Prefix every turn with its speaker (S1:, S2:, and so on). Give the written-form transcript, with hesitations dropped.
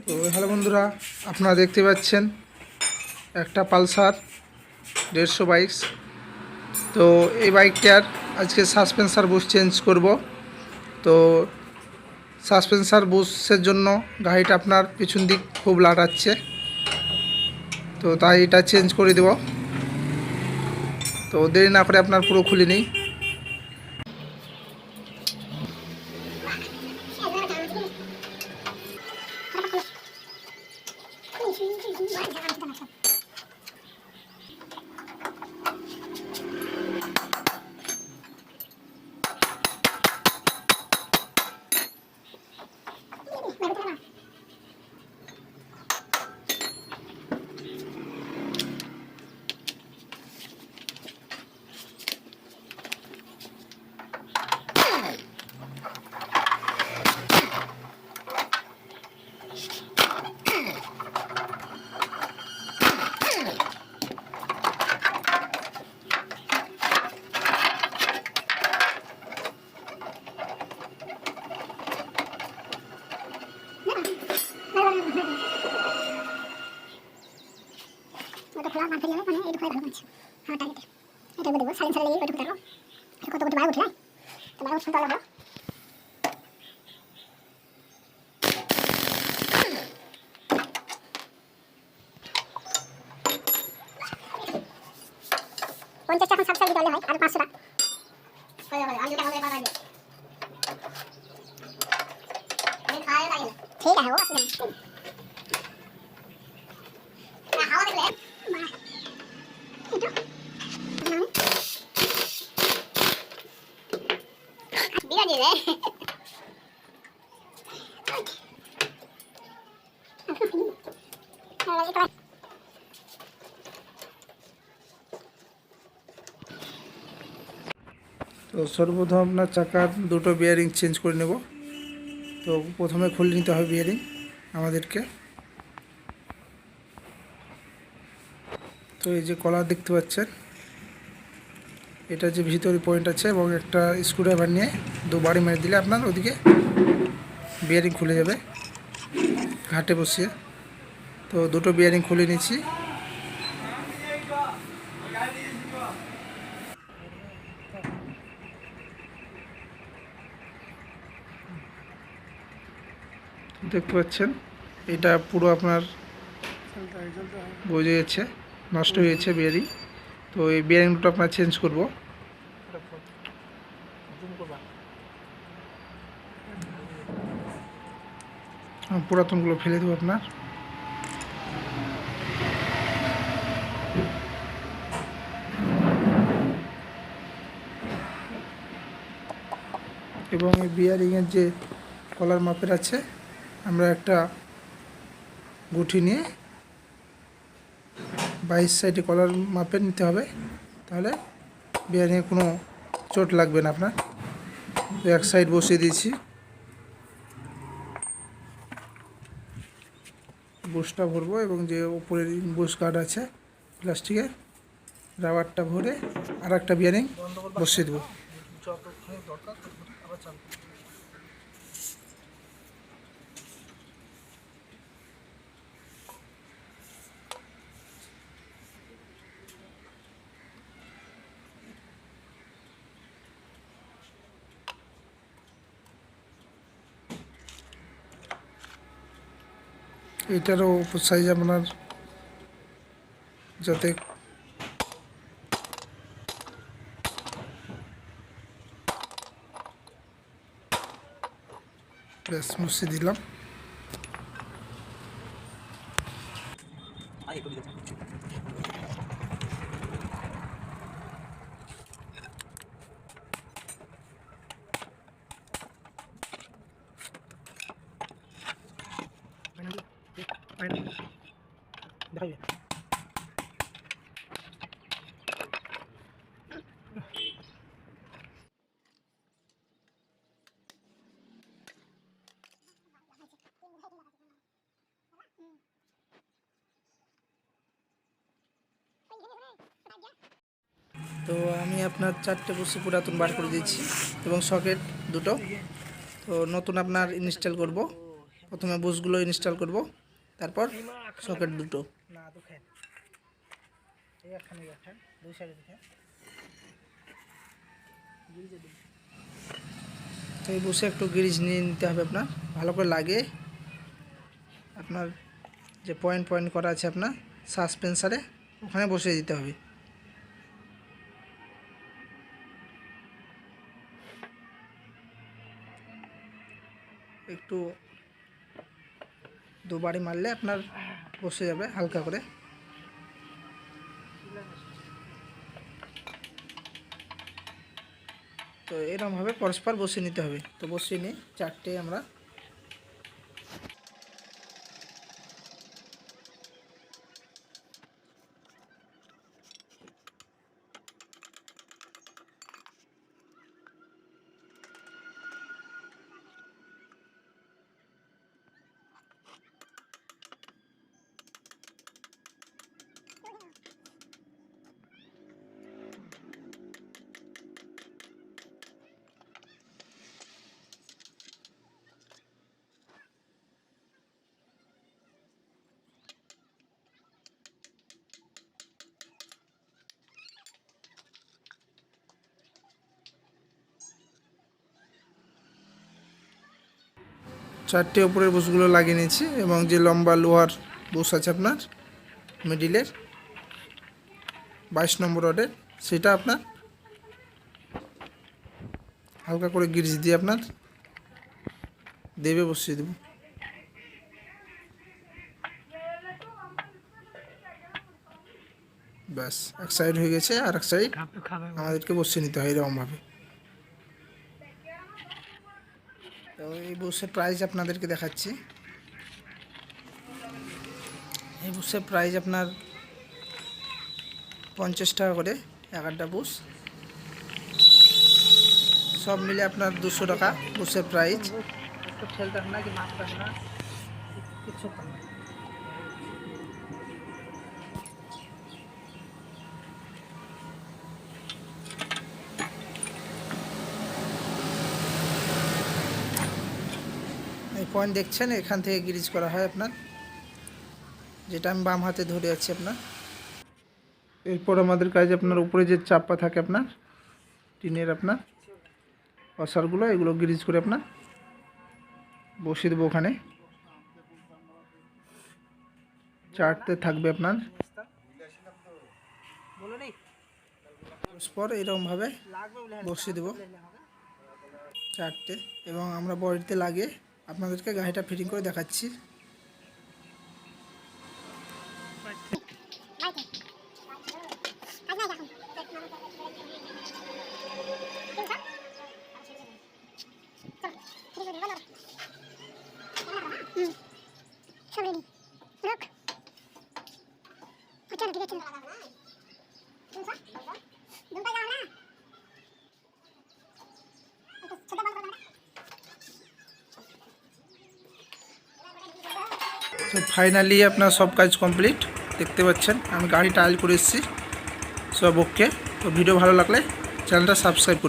S1: তো হ্যালো বন্ধুরা, আপনারা দেখতে পাচ্ছেন একটা পালসার 150 বাইক। তো এই বাইকটার আজকে সাসপেন্সার বুশ চেঞ্জ করব। তো সাসপেন্সার বুশের জন্য গাড়িটা আপনার পিছন দিক খুব লাটাচ্ছে, তো তাই এটা চেঞ্জ করে দেব। তো দেরি না করে আপনার পুরো খুলে নিই। ওটা খোলা বার করিয়ে মানে এই ঢোকায় ভালো আছে হ্যাঁ টার্গেটে এটা দেবো সাইলেন্সার লাগিয়ে ওটা ঢুকাবো কত কত বার উঠে তো বার উঠতে লাগলো পঞ্চাশ এখন 60 দিতে হলে হয় আর 500 টাকা হয়ে যাবে আমি টাকা বাড়া দিয়ে আমি খায় লাগে ঠিক আছে ও আসলে না হাওয়া দেখলে বিরা দিয়ে দে তো সর্বপ্রথম আপনার চাকার দুটো বিয়ারিং চেঞ্জ করে নেব। তো প্রথমে খুলে নিতে হবে বিয়ারিং আমাদেরকে। তো এই যে কলার দেখতে পাচ্ছেন, এটা যে ভিতরে পয়েন্ট আছে এবং একটা স্ক্রুড্রাইভার নিয়ে দুবারই মেরে দিলে আপনার ওদিকে বিয়ারিং খুলে যাবে ঘাটে বসিয়ে। তো দুটো বিয়ারিং খুলে নিচ্ছি। দেখতে পাচ্ছেন এটা পুরো আপনার বোঝে গেছে, নষ্ট হয়েছে বিয়ারিং। তো এই বিয়ারিং দুটো আপনার চেঞ্জ করব। পুরাতনগুলো ফেলে দেবো আপনার। এবং এই বিয়ারিংয়ের যে কলার মাপের আছে, আমরা একটা গুঠি নিয়ে 22 সাইডে কলার মাপের নিতে হবে, তাহলে বিয়ারিংয়ে কোনো চোট লাগবে না আপনার। তো এক সাইড বসিয়ে দিয়েছি, বুশটা ভরবো এবং যে উপরের বুশ গার্ড আছে প্লাস্টিকের রাবারটা ভরে আর একটা বিয়ারিং বসিয়ে দেবো। এটারও সাইজ আপনার যাতে ব্যাস মুছে দিলাম। তো আমি আপনার 4টে বসে পুরাতন বার করে দিয়েছি এবং সকেট দুটো। তো নতুন আপনার ইনস্টল করব। প্রথমে বুশগুলো ইনস্টল করব, তারপর সকেট দুটো। তো এই বুশে একটু গ্রিজ নিয়ে নিতে হবে আপনার, ভালো করে লাগে। আপনার যে পয়েন্ট পয়েন্ট করা আছে আপনার সাসপেন্সারে, ওখানে বসিয়ে দিতে হবে। একটু দুবারই মারলে আপনার বসে যাবে হালকা করে। তো এরকমভাবে পরস্পর বসিয়ে নিতে হবে। তো বসিয়ে নিই চারটে আমরা। চারটে উপরের বুশগুলো লাগিয়ে নিয়েছি, এবং যে লম্বা লোহার বুশ আছে আপনার মিডিলের 22 নম্বর রডের, সেটা আপনার হালকা করে গ্রিজ দিয়ে আপনার দেবে বসিয়ে দেব। ব্যাস, এক সাইড হয়ে গেছে, আর এক সাইড আমাদেরকে বসিয়ে নিতে হয় এরকমভাবে। তো এই বুশের প্রাইস আপনাদেরকে দেখাচ্ছি। এই বুশের প্রাইস আপনার 50 টাকা করে 11টা বুশ, সব মিলে আপনার 200 টাকা বুশের প্রাইস। এই পয়েন্ট দেখছেন, এখান থেকে গ্রিজ করা হয় আপনার, যেটা আমি বাম হাতে ধরে আছি আপনার। এরপর আমাদের কাজ আপনার উপরে যে চাপা থাকে আপনার টিনের আপনার অসারগুলো, এগুলো গ্রিজ করে আপনার বসিয়ে দেবো ওখানে। চারটে থাকবে আপনার পর, এরকমভাবে বসিয়ে দেবো চারটে, এবং আমরা বডিতে লাগিয়ে আপনাদেরকে গাড়িটা ফিটিং করে দেখাচ্ছি। তো ফাইনালি আপনার সব কাজ কমপ্লিট, দেখতে পাচ্ছেন আমি গাড়ি টাইল করে এসেছি সব ওকে। তো ভিডিও ভালো লাগলে চ্যানেলটা সাবস্ক্রাইব করুন।